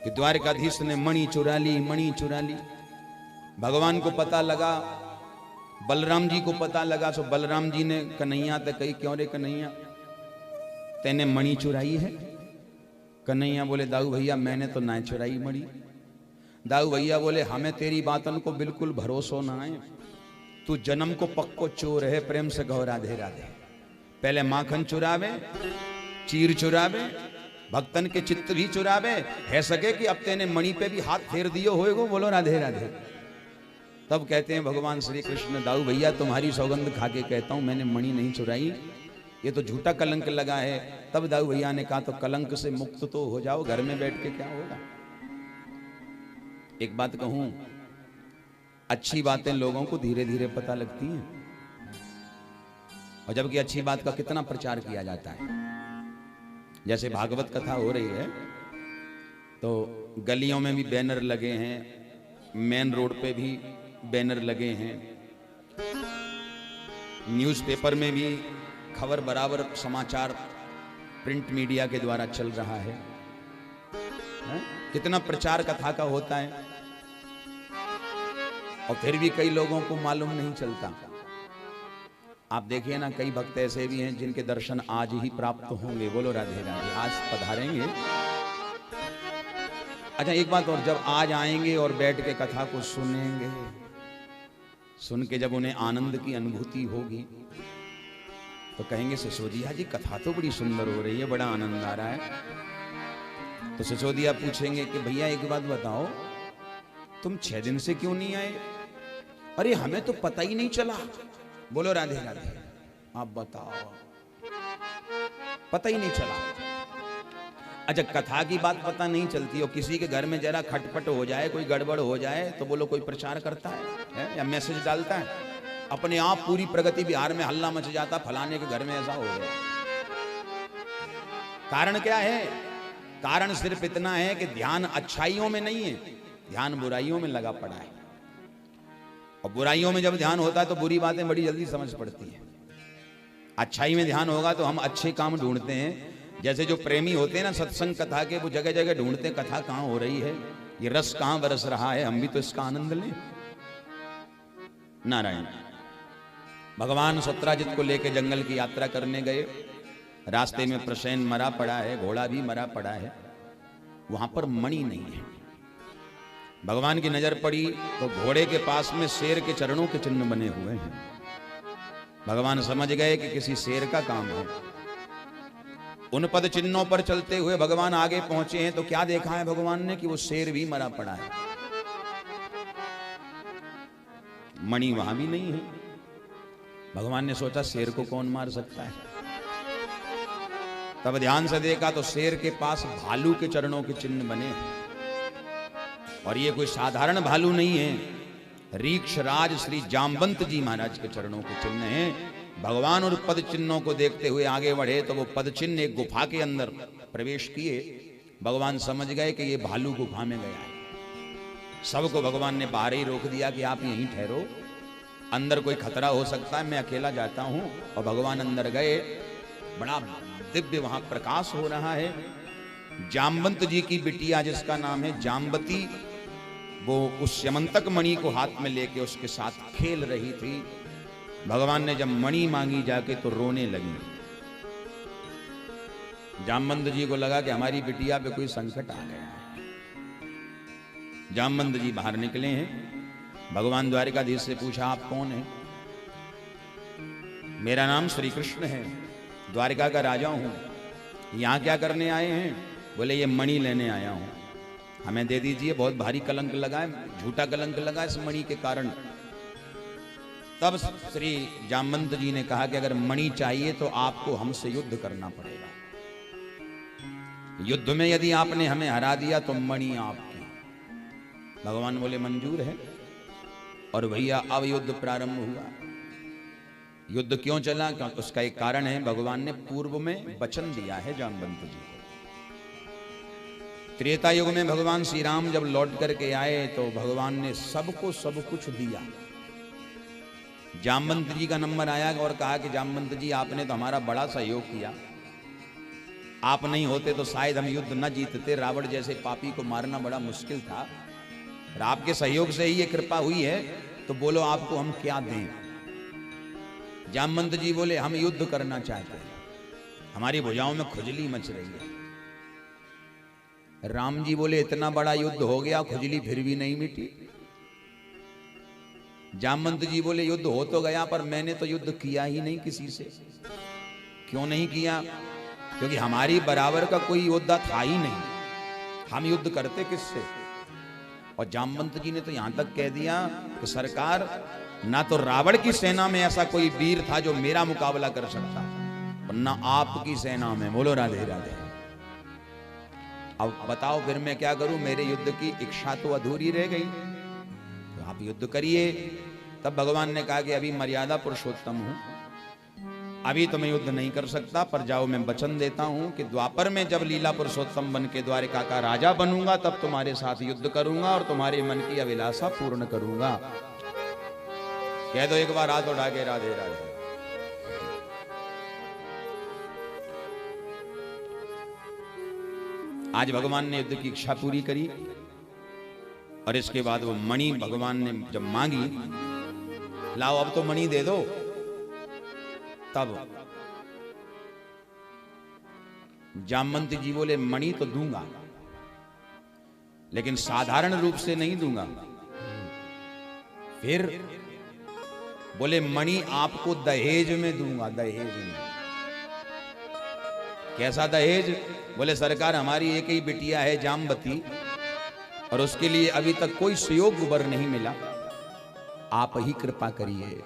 कि द्वारकाधीश ने मणि चुरा ली, मणि चुरा ली। भगवान को पता लगा, बलराम जी को पता लगा, सो बलराम जी ने कन्हैया ते कही, क्यों रे कन्हैया तेने मणि चुराई है? कन्हैया बोले, दाऊ भैया मैंने तो ना चुराई मणि। दाऊ भैया बोले, हमें तेरी बातन को बिल्कुल भरोसा ना है, तू जन्म को पक्को चोर है, प्रेम से गौ राधे राधे। पहले माखन चुरावे, चीर चुरावे, भक्तन के चित्त भी चुरावे, है सके कि अब तेने मणि पे भी हाथ फेर दियो होएगो, बोलो राधे राधे। तब कहते हैं भगवान श्री कृष्ण, दाऊ भैया तुम्हारी सौगंध खा के कहता हूं मैंने मणि नहीं चुराई, ये तो झूठा कलंक लगा है। तब दाऊ भैया ने कहा, तो कलंक से मुक्त तो हो जाओ, घर में बैठ के क्या होगा। एक बात कहूं, अच्छी बातें लोगों को धीरे धीरे पता लगती हैं, और जबकि अच्छी बात का कितना प्रचार किया जाता है। जैसे भागवत कथा हो रही है तो गलियों में भी बैनर लगे हैं, मेन रोड पे भी बैनर लगे हैं, न्यूज़पेपर में भी खबर बराबर समाचार प्रिंट मीडिया के द्वारा चल रहा है। कितना प्रचार कथा का होता है, और फिर भी कई लोगों को मालूम नहीं चलता। आप देखिए ना, कई भक्त ऐसे भी हैं जिनके दर्शन आज ही प्राप्त होंगे, बोलो राधे राधे, आज पधारेंगे। अच्छा एक बात और, जब आज आएंगे और बैठ के कथा को सुनेंगे, सुन के जब उन्हें आनंद की अनुभूति होगी तो कहेंगे, सिसोदिया जी कथा तो बड़ी सुंदर हो रही है, बड़ा आनंद आ रहा है। तो सिसोदिया पूछेंगे कि भैया एक बात बताओ, तुम 6 दिन से क्यों नहीं आए? अरे हमें तो पता ही नहीं चला, बोलो राधे राधे। आप बताओ, पता ही नहीं चला। अच्छा कथा की बात पता नहीं चलती, और किसी के घर में जरा खटपट हो जाए, कोई गड़बड़ हो जाए तो बोलो कोई प्रचार करता है या मैसेज डालता है, अपने आप पूरी प्रगति बिहार में हल्ला मच जाता, फलाने के घर में ऐसा हो गया। कारण क्या है? कारण सिर्फ इतना है कि ध्यान अच्छाइयों में नहीं है, ध्यान बुराइयों में लगा पड़ा है। और बुराइयों में जब ध्यान होता है तो बुरी बातें बड़ी जल्दी समझ पड़ती है। अच्छाई में ध्यान होगा तो हम अच्छे काम ढूंढते हैं। जैसे जो प्रेमी होते हैं ना सत्संग कथा के, वो जगह जगह ढूंढते हैं कथा कहां हो रही है, ये रस कहां बरस रहा है, हम भी तो इसका आनंद लें। नारायण। भगवान सत्राजित को लेकर जंगल की यात्रा करने गए, रास्ते में प्रसेन मरा पड़ा है, घोड़ा भी मरा पड़ा है, वहां पर मणि नहीं है। भगवान की नजर पड़ी तो घोड़े के पास में शेर के चरणों के चिन्ह बने हुए हैं। भगवान समझ गए कि किसी शेर का काम है। उन पद चिन्हों पर चलते हुए भगवान आगे पहुंचे हैं तो क्या देखा है भगवान ने कि वो शेर भी मरा पड़ा है, मणि वहां भी नहीं है। भगवान ने सोचा शेर को कौन मार सकता है। तब ध्यान से देखा तो शेर के पास भालू के चरणों के चिन्ह बने हैं, और ये कोई साधारण भालू नहीं है, रीक्ष राज श्री जाम्बंत जी महाराज के चरणों के चिन्ह हैं। भगवान और पद चिन्हों को देखते हुए आगे बढ़े तो वो पद चिन्ह एक गुफा के अंदर प्रवेश किए। भगवान समझ गए कि ये भालू गुफा में गया है। सबको भगवान ने बाहर ही रोक दिया कि आप यहीं ठहरो, अंदर कोई खतरा हो सकता है, मैं अकेला जाता हूं। और भगवान अंदर गए, बड़ा दिव्य वहां प्रकाश हो रहा है। जाम्बंत जी की बिटिया जिसका नाम है जाम्बती, वो उस यमंतक मणि को हाथ में लेके उसके साथ खेल रही थी। भगवान ने जब मणि मांगी जाके तो रोने लगी। जाम्बंत जी को लगा कि हमारी बिटिया पे कोई संकट आ गया है। जाम्बंत जी बाहर निकले हैं। भगवान द्वारिकाधीश से पूछा, आप कौन हैं? मेरा नाम श्री कृष्ण है, द्वारिका का राजा हूं। यहां क्या करने आए हैं? बोले ये मणि लेने आया हूं, हमें दे दीजिए, बहुत भारी कलंक लगा है, झूठा कलंक लगा इस मणि के कारण। तब श्री जाम्बंत जी ने कहा कि अगर मणि चाहिए तो आपको हमसे युद्ध करना पड़ेगा। युद्ध में यदि आपने हमें हरा दिया तो मणि आपकी। भगवान बोले मंजूर है। और भैया अब युद्ध प्रारंभ हुआ। युद्ध क्यों चला? क्योंकि उसका एक कारण है, भगवान ने पूर्व में वचन दिया है जाम्बंत जी को। त्रेता युग में भगवान श्री राम जब लौट करके आए तो भगवान ने सबको सब कुछ दिया। जाम्बंत जी का नंबर आया और कहा कि जाम्बंत जी आपने तो हमारा बड़ा सहयोग किया, आप नहीं होते तो शायद हम युद्ध न जीतते, रावण जैसे पापी को मारना बड़ा मुश्किल था, और आपके सहयोग से ही ये कृपा हुई है, तो बोलो आपको हम क्या दें। जामवंत जी बोले हम युद्ध करना चाहते हैं, हमारी भुजाओं में खुजली मच रही है। राम जी बोले इतना बड़ा युद्ध हो गया, खुजली फिर भी नहीं मिटी। जामवंत जी बोले युद्ध हो तो गया, पर मैंने तो युद्ध किया ही नहीं किसी से। क्यों नहीं किया? क्योंकि हमारी बराबर का कोई योद्धा था ही नहीं, हम युद्ध करते किससे। और जामवंत जी ने तो यहां तक कह दिया कि सरकार, ना तो रावण की सेना में ऐसा कोई वीर था जो मेरा मुकाबला कर सकता, और ना आपकी सेना में। बोलो राधे राधे। अब बताओ फिर मैं क्या करूं, मेरे युद्ध की इच्छा तो अधूरी रह गई। तो आप युद्ध करिए। तब भगवान ने कहा कि अभी मर्यादा पुरुषोत्तम हूं, अभी तो मैं युद्ध नहीं कर सकता, पर जाओ मैं वचन देता हूं कि द्वापर में जब लीला पुरुषोत्तम बन के द्वारिका का राजा बनूंगा, तब तुम्हारे साथ युद्ध करूंगा और तुम्हारे मन की अभिलाषा पूर्ण करूंगा। कह दो एक बार हाथ उठा के राधे राधे। आज भगवान ने युद्ध की इच्छा पूरी करी, और इसके बाद वो मणि भगवान ने जब मांगी, लाओ अब तो मणि दे दो, तब जामवंत जी बोले मणि तो दूंगा, लेकिन साधारण रूप से नहीं दूंगा। फिर बोले मणि आपको दहेज में दूंगा, दहेज में। कैसा दहेज? बोले सरकार हमारी एक ही बिटिया है जामवती, और उसके लिए अभी तक कोई सुयोग्य वर नहीं मिला, आप ही कृपा करिए।